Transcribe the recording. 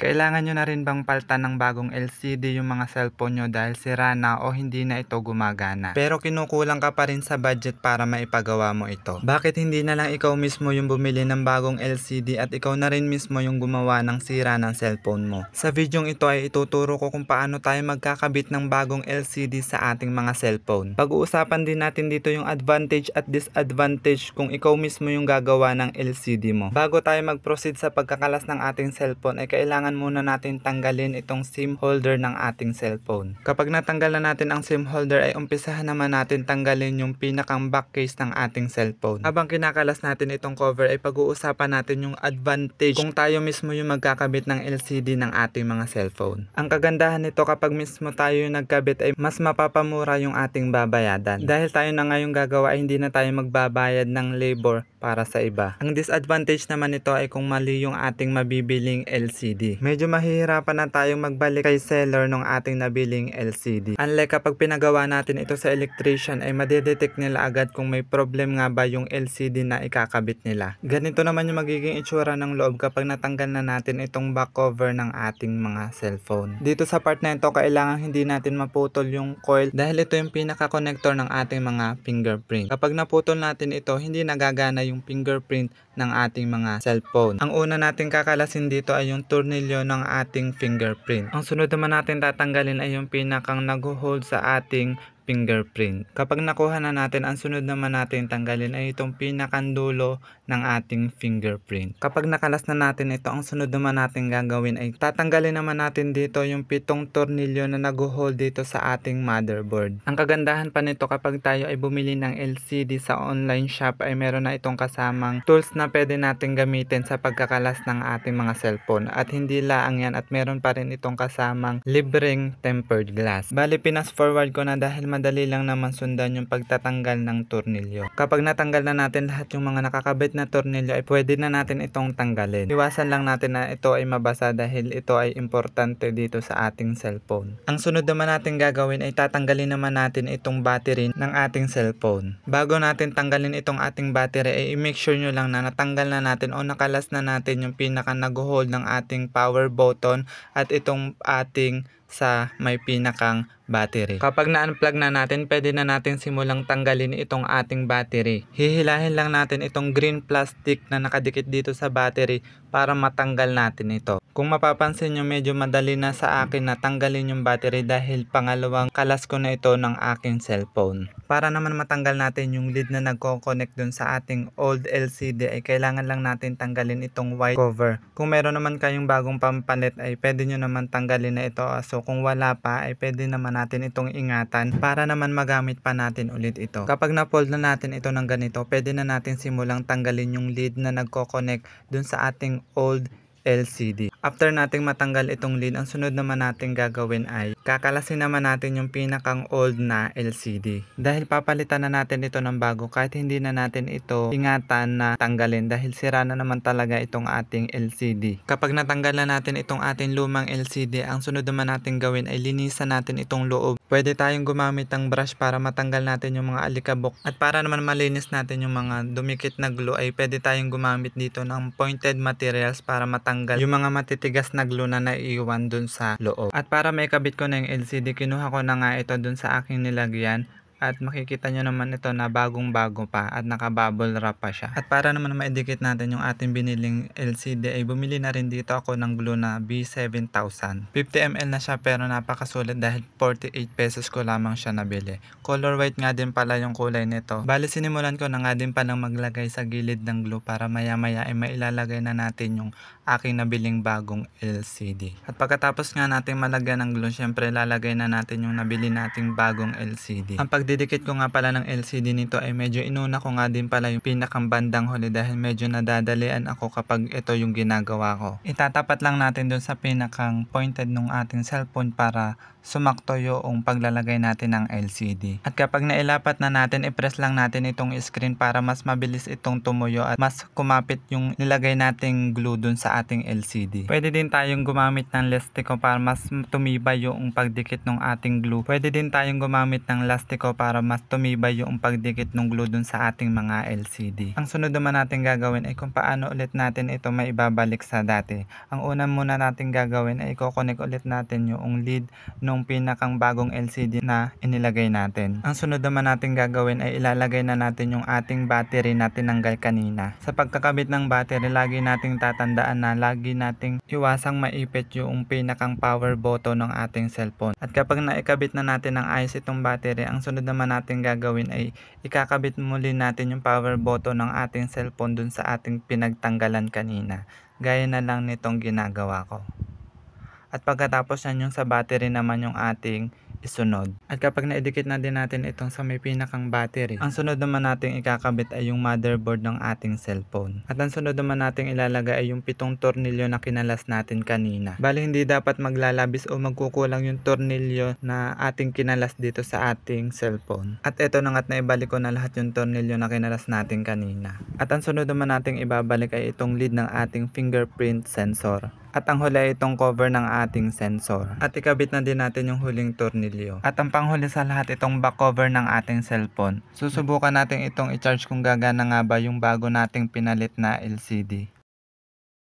Kailangan nyo na rin bang palitan ng bagong LCD yung mga cellphone nyo dahil sira na o hindi na ito gumagana? Pero kinukulang ka pa rin sa budget para maipagawa mo ito. Bakit hindi na lang ikaw mismo yung bumili ng bagong LCD at ikaw na rin mismo yung gumawa ng sira ng cellphone mo? Sa videong ito ay ituturo ko kung paano tayo magkakabit ng bagong LCD sa ating mga cellphone. Pag-uusapan din natin dito yung advantage at disadvantage kung ikaw mismo yung gagawa ng LCD mo. Bago tayo mag-proceed sa pagkakalas ng ating cellphone ay kailangan muna natin tanggalin itong SIM holder ng ating cellphone. Kapag natanggal na natin ang SIM holder ay umpisahan naman natin tanggalin yung pinakang back case ng ating cellphone. Habang kinakalas natin itong cover ay pag-uusapan natin yung advantage kung tayo mismo yung magkakabit ng LCD ng ating mga cellphone. Ang kagandahan nito kapag mismo tayo yung nagkabit ay mas mapapamura yung ating babayadan. Dahil tayo na nga yung gagawa ay hindi na tayo magbabayad ng labor para sa iba. Ang disadvantage naman nito ay kung mali yung ating mabibiling LCD. Medyo mahihirapan na tayong magbalik kay seller ng ating nabiling LCD. Unlike kapag pinagawa natin ito sa electrician ay madedetect nila agad kung may problem nga ba yung LCD na ikakabit nila. Ganito naman yung magiging itsura ng loob kapag natanggal na natin itong back cover ng ating mga cellphone. Dito sa part na ito kailangan hindi natin maputol yung coil dahil ito yung pinaka-connector ng ating mga fingerprint. Kapag naputol natin ito hindi nagagana yung fingerprint ng ating mga cellphone. Ang una natin kakalasin dito ay yung tornilyo ng ating fingerprint. Ang sunod naman natin tatanggalin ay yung pinakang nag-hold sa ating fingerprint. Kapag nakuha na natin, ang sunod naman natin tanggalin ay itong pinakandulo ng ating fingerprint. Kapag nakalas na natin ito, ang sunod naman natin gagawin ay tatanggalin naman natin dito yung 7 tornilyo na nag-hold dito sa ating motherboard. Ang kagandahan pa nito kapag tayo ay bumili ng LCD sa online shop ay meron na itong kasamang tools na pwede natin gamitin sa pagkakalas ng ating mga cellphone at hindi laang yan at meron pa rin itong kasamang libreng tempered glass. Bali, pinas forward ko na dahil madali lang naman sundan yung pagtatanggal ng tornilyo. Kapag natanggal na natin lahat yung mga nakakabit na tornilyo ay pwede na natin itong tanggalin. Iwasan lang natin na ito ay mabasa dahil ito ay importante dito sa ating cellphone. Ang sunod naman natin gagawin ay tatanggalin naman natin itong battery ng ating cellphone. Bago natin tanggalin itong ating battery ay i-make sure nyo lang na natanggal na natin o nakalas na natin yung pinaka nag-hold ng ating power button at itong ating sa may pinakang battery. Kapag na-unplug na natin, pwede na natin simulang tanggalin itong ating battery. Hihilahin lang natin itong green plastic na nakadikit dito sa battery para matanggal natin ito. Kung mapapansin nyo, medyo madali na sa akin na tanggalin yung battery dahil pangalawang kalas ko na ito ng aking cellphone. Para naman matanggal natin yung lead na nagko-connect dun sa ating old LCD ay kailangan lang natin tanggalin itong white cover. Kung meron naman kayong bagong pampalit ay pwede nyo naman tanggalin na ito. So kung wala pa ay pwede naman natin itong ingatan para naman magamit pa natin ulit ito. Kapag na-fold na natin ito ng ganito, pwede na natin simulang tanggalin yung lead na nagko-connect dun sa ating old LCD. After nating matanggal itong lead, ang sunod naman natin gagawin ay kakalasin naman natin yung pinakang old na LCD. Dahil papalitan na natin ito ng bago kahit hindi na natin ito ingatan na tanggalin dahil sira na naman talaga itong ating LCD. Kapag natanggal na natin itong ating lumang LCD, ang sunod naman natin gawin ay linisan natin itong loob. Pwede tayong gumamit ng brush para matanggal natin yung mga alikabok at para naman malinis natin yung mga dumikit na glue ay pwede tayong gumamit dito ng pointed materials para matanggal yung mga matitigas na glue na naiiwan dun sa loob. At para may kabit ko na yung LCD, kinuha ko na nga ito dun sa aking nilagyan. At makikita nyo naman ito na bagong bago pa at naka-bubble wrap pa siya. At para naman maidikit natin yung ating biniling LCD ay bumili na rin dito ako ng glue na B7000. 50 ml na siya pero napakasulit dahil 48 pesos ko lamang siya nabili. Color white nga din pala yung kulay nito. Bali sinimulan ko na nga din palang maglagay sa gilid ng glue para maya maya ay mailalagay na natin yung aking nabiling bagong LCD. At pagkatapos nga natin malagyan ng glue, syempre lalagay na natin yung nabili nating bagong LCD. Ang pagdidikit ko nga pala ng LCD nito ay medyo inuna ko nga din pala yung pinakang bandang huli dahil medyo nadadalian ako kapag ito yung ginagawa ko. Itatapat lang natin dun sa pinakang pointed ng ating cellphone para sumakto yung paglalagay natin ng LCD. At kapag nailapat na natin, i-press lang natin itong screen para mas mabilis itong tumuyo at mas kumapit yung nilagay nating glue dun sa ating LCD. Pwede din tayong gumamit ng lastiko para mas tumibay yung pagdikit ng ating glue. Pwede din tayong gumamit ng lastiko para mas tumibay yung pagdikit ng glue dun sa ating mga LCD. Ang sunod naman natin gagawin ay kung paano ulit natin ito maibabalik sa dati. Ang una muna natin gagawin ay i-connect ulit natin yung lead nung pinakang bagong LCD na inilagay natin. Ang sunod naman natin gagawin ay ilalagay na natin yung ating battery na tinanggal kanina. Sa pagkakabit ng battery, lagi nating tatandaan na lagi nating iwasang maipit yung pinakang power button ng ating cellphone. At kapag naikabit na natin ng ayos itong battery, ang sunod naman natin gagawin ay ikakabit muli natin yung power button ng ating cellphone dun sa ating pinagtanggalan kanina. Gaya na lang nitong ginagawa ko. At pagkatapos yan, yung sa battery naman yung ating isunod. At kapag naidikit na din natin itong sa may pinakang battery, ang sunod naman nating ikakabit ay yung motherboard ng ating cellphone. At ang sunod naman nating ilalagay ay yung 7 tornilyo na kinalas natin kanina. Bali hindi dapat maglalabis o magkukulang yung tornilyo na ating kinalas dito sa ating cellphone. At eto na nga't naibalik ko na lahat yung tornilyo na kinalas natin kanina. At ang sunod naman nating ibabalik ay itong lead ng ating fingerprint sensor. At ang huli ay itong cover ng ating sensor. At ikabit na din natin yung huling tornilyo. At ang panghuli sa lahat, itong back cover ng ating cellphone. Susubukan natin itong i-charge kung gagana nga ba yung bago nating pinalit na LCD.